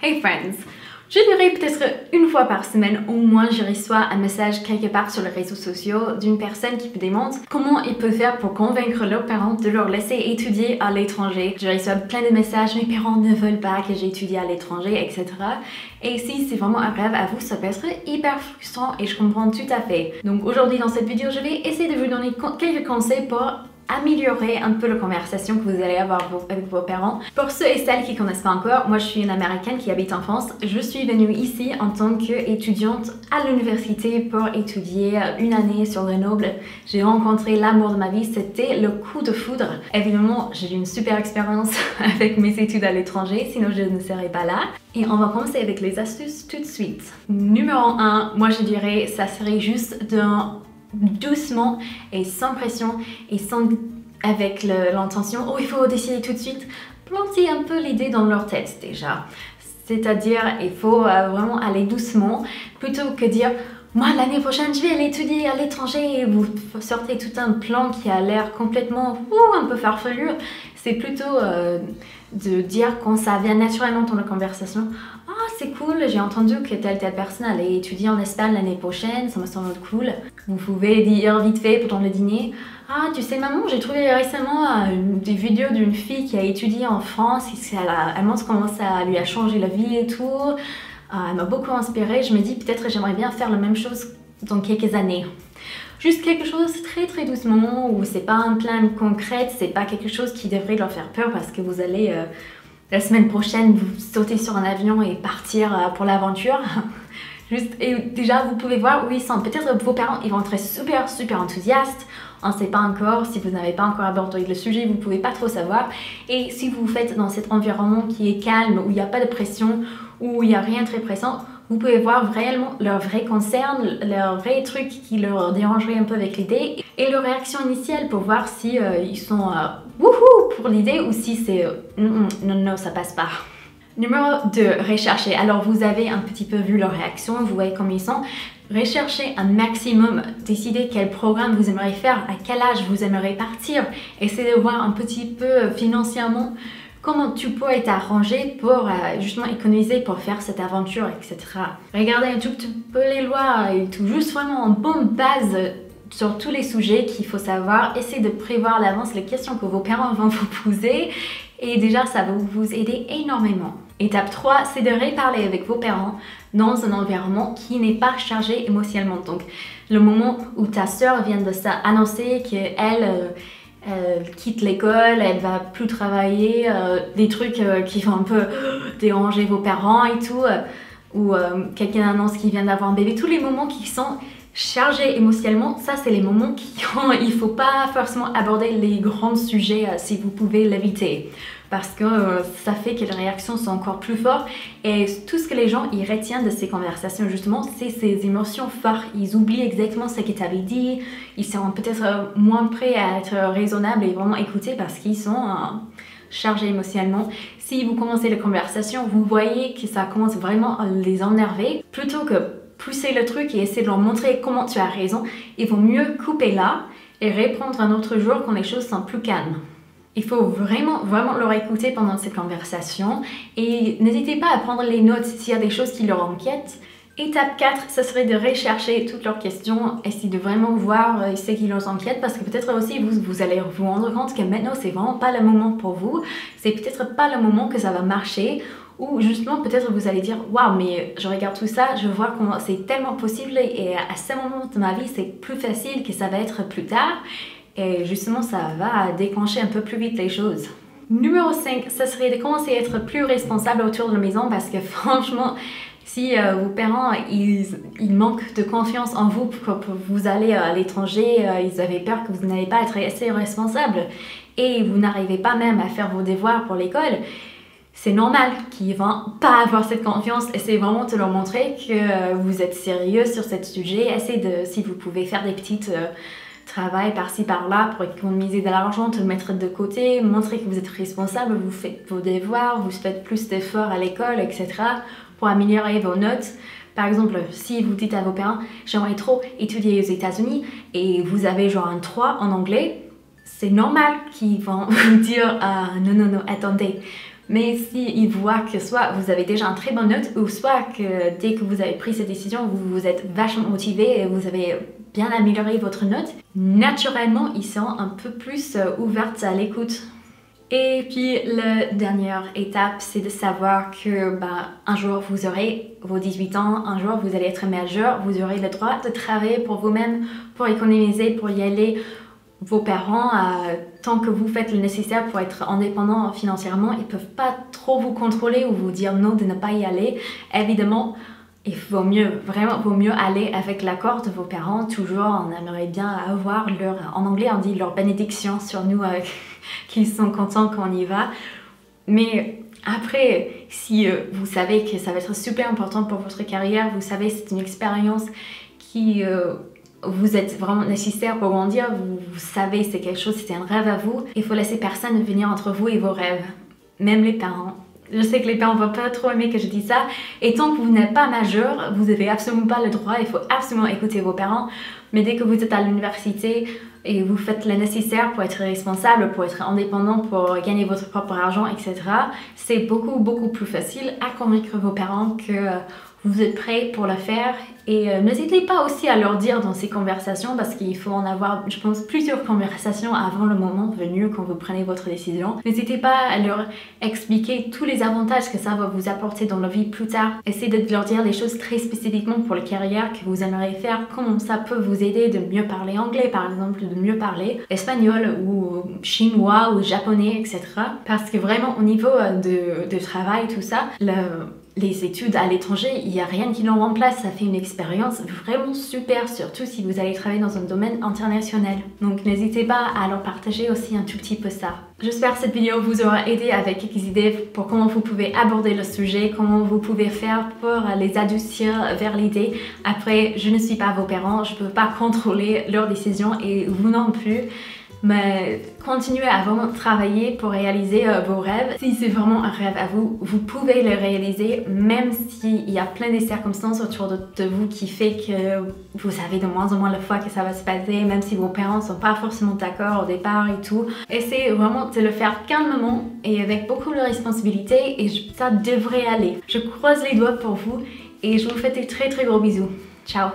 Hey friends! Je dirais peut-être une fois par semaine, au moins je reçois un message quelque part sur les réseaux sociaux d'une personne qui me demande comment ils peuvent faire pour convaincre leurs parents de leur laisser étudier à l'étranger. Je reçois plein de messages, mes parents ne veulent pas que j'étudie à l'étranger, etc. Et si c'est vraiment un rêve à vous, ça peut être hyper frustrant et je comprends tout à fait. Donc aujourd'hui dans cette vidéo, je vais essayer de vous donner quelques conseils pour améliorer un peu la conversation que vous allez avoir avec vos parents. Pour ceux et celles qui ne connaissent pas encore, moi je suis une américaine qui habite en France. Je suis venue ici en tant qu'étudiante à l'université pour étudier une année sur Grenoble. J'ai rencontré l'amour de ma vie, c'était le coup de foudre. Évidemment, j'ai eu une super expérience avec mes études à l'étranger, sinon je ne serais pas là. Et on va commencer avec les astuces tout de suite. Numéro 1, moi je dirais, ça serait juste doucement et sans pression et sans avec l'intention oh il faut décider tout de suite, planter un peu l'idée dans leur tête déjà, c'est-à-dire il faut vraiment aller doucement plutôt que dire moi l'année prochaine je vais aller étudier à l'étranger et vous sortez tout un plan qui a l'air complètement un peu farfelu. C'est plutôt de dire quand ça vient naturellement dans la conversation. Ah, c'est cool, j'ai entendu que telle personne allait étudier en Espagne l'année prochaine, ça me semble cool. Vous pouvez dire vite fait pendant le dîner. Ah, tu sais maman, j'ai trouvé récemment des vidéos d'une fille qui a étudié en France et elle montre comment ça lui a changé la vie et tout. Elle m'a beaucoup inspirée, je me dis peut-être j'aimerais bien faire la même chose dans quelques années. Juste quelque chose très doucement, où c'est pas un plan concret, c'est pas quelque chose qui devrait leur faire peur parce que vous allez la semaine prochaine vous sauter sur un avion et partir pour l'aventure. Et déjà vous pouvez voir où ils sont. Peut-être vos parents ils vont être super enthousiastes. On ne sait pas encore, si vous n'avez pas encore abordé le sujet, vous ne pouvez pas trop savoir. Et si vous faites dans cet environnement qui est calme, où il n'y a pas de pression, où il n'y a rien de très pressant, vous pouvez voir réellement leurs vrais concerns, leurs vrais trucs qui leur dérangeraient un peu avec l'idée et leur réaction initiale pour voir si ils sont wouhou pour l'idée ou si c'est non, ça passe pas. Numéro 2, rechercher. Alors vous avez un petit peu vu leur réaction, vous voyez comment ils sont. Recherchez un maximum, décidez quel programme vous aimeriez faire, à quel âge vous aimeriez partir. Essayez de voir un petit peu financièrement comment tu pourrais t'arranger pour justement économiser pour faire cette aventure, etc. Regardez un tout petit peu les lois et tout, juste vraiment en bonne base sur tous les sujets qu'il faut savoir. Essayez de prévoir à l'avance les questions que vos parents vont vous poser et déjà ça va vous aider énormément. Étape 3, c'est de reparler avec vos parents dans un environnement qui n'est pas chargé émotionnellement. Donc le moment où ta soeur vient de s'annoncer qu'elle quitte l'école, elle va plus travailler, des trucs qui vont un peu déranger vos parents et tout, ou quelqu'un annonce qu'il vient d'avoir un bébé, tous les moments qui sont chargés émotionnellement, ça c'est les moments il ne faut pas forcément aborder les grands sujets si vous pouvez l'éviter. Parce que ça fait que les réactions sont encore plus fortes et tout ce que les gens ils retiennent de ces conversations justement, c'est ces émotions fortes. Ils oublient exactement ce qu'ils t'avaient dit, ils sont peut-être moins prêts à être raisonnables et vraiment écouter parce qu'ils sont chargés émotionnellement. Si vous commencez la conversation, vous voyez que ça commence vraiment à les énerver. Plutôt que pousser le truc et essayer de leur montrer comment tu as raison, il vaut mieux couper là et reprendre un autre jour quand les choses sont plus calmes. Il faut vraiment leur écouter pendant cette conversation et n'hésitez pas à prendre les notes s'il y a des choses qui leur inquiètent. Étape 4, ce serait de rechercher toutes leurs questions, essayer de vraiment voir ce qui leur inquiète parce que peut-être aussi vous allez vous rendre compte que maintenant c'est vraiment pas le moment pour vous, c'est peut-être pas le moment que ça va marcher ou justement peut-être vous allez dire waouh mais je regarde tout ça, je vois comment c'est tellement possible et à ce moment de ma vie c'est plus facile que ça va être plus tard. Et justement, ça va déclencher un peu plus vite les choses. Numéro 5, ça serait de commencer à être plus responsable autour de la maison parce que franchement, si vos parents ils manquent de confiance en vous pour vous aller à l'étranger, ils avaient peur que vous n'allez pas être assez responsable et vous n'arrivez pas même à faire vos devoirs pour l'école, c'est normal qu'ils vont pas avoir cette confiance. Essayez vraiment de leur montrer que vous êtes sérieux sur ce sujet. Essayez de, si vous pouvez faire des petites travail par-ci par-là pour économiser de l'argent, te mettre de côté, montrer que vous êtes responsable, vous faites vos devoirs, vous faites plus d'efforts à l'école, etc. pour améliorer vos notes. Par exemple, si vous dites à vos parents « j'aimerais trop étudier aux États-Unis » et vous avez genre un 3 en anglais, c'est normal qu'ils vont vous dire « non, attendez ». Mais s'ils voient que soit vous avez déjà un très bon note, ou soit que dès que vous avez pris cette décision, vous êtes vachement motivé et vous avez bien amélioré votre note, naturellement, ils seront un peu plus ouverts à l'écoute. Et puis la dernière étape, c'est de savoir que un jour vous aurez vos 18 ans, un jour vous allez être majeur, vous aurez le droit de travailler pour vous-même, pour économiser, pour y aller. Vos parents, tant que vous faites le nécessaire pour être indépendant financièrement, ils ne peuvent pas trop vous contrôler ou vous dire non de ne pas y aller. Évidemment, il vaut mieux aller avec l'accord de vos parents. Toujours, on aimerait bien avoir en anglais on dit leur bénédiction sur nous, qu'ils sont contents quand on y va. Mais après, si vous savez que ça va être super important pour votre carrière, vous savez c'est une expérience qui vous êtes vraiment nécessaire pour grandir, vous savez c'est quelque chose, c'est un rêve à vous. Il faut laisser personne venir entre vous et vos rêves, même les parents. Je sais que les parents ne vont pas trop aimer que je dise ça. Et tant que vous n'êtes pas majeur, vous n'avez absolument pas le droit. Il faut absolument écouter vos parents. Mais dès que vous êtes à l'université et vous faites le nécessaire pour être responsable, pour être indépendant, pour gagner votre propre argent, etc., c'est beaucoup plus facile à convaincre vos parents que vous êtes prêts pour le faire. Et n'hésitez pas aussi à leur dire dans ces conversations, parce qu'il faut en avoir, je pense, plusieurs conversations avant le moment venu quand vous prenez votre décision. N'hésitez pas à leur expliquer tous les avantages que ça va vous apporter dans la vie plus tard. Essayez de leur dire des choses très spécifiquement pour la carrière que vous aimeriez faire, comment ça peut vous aider de mieux parler anglais par exemple, de mieux parler espagnol ou chinois ou japonais, etc. Parce que vraiment au niveau de travail, tout ça, les études à l'étranger, il n'y a rien qui l'en remplace. Ça fait une expérience vraiment super, surtout si vous allez travailler dans un domaine international. Donc n'hésitez pas à leur partager aussi un tout petit peu ça. J'espère que cette vidéo vous aura aidé avec quelques idées pour comment vous pouvez aborder le sujet, comment vous pouvez faire pour les adoucir vers l'idée. Après, je ne suis pas vos parents, je ne peux pas contrôler leurs décisions et vous non plus. Mais continuez à vraiment travailler pour réaliser vos rêves. Si c'est vraiment un rêve à vous, vous pouvez le réaliser même s'il y a plein de circonstances autour de vous qui fait que vous savez de moins en moins la fois que ça va se passer, même si vos parents ne sont pas forcément d'accord au départ et tout. Essayez vraiment de le faire calmement et avec beaucoup de responsabilité et ça devrait aller. Je croise les doigts pour vous et je vous fais des très gros bisous. Ciao!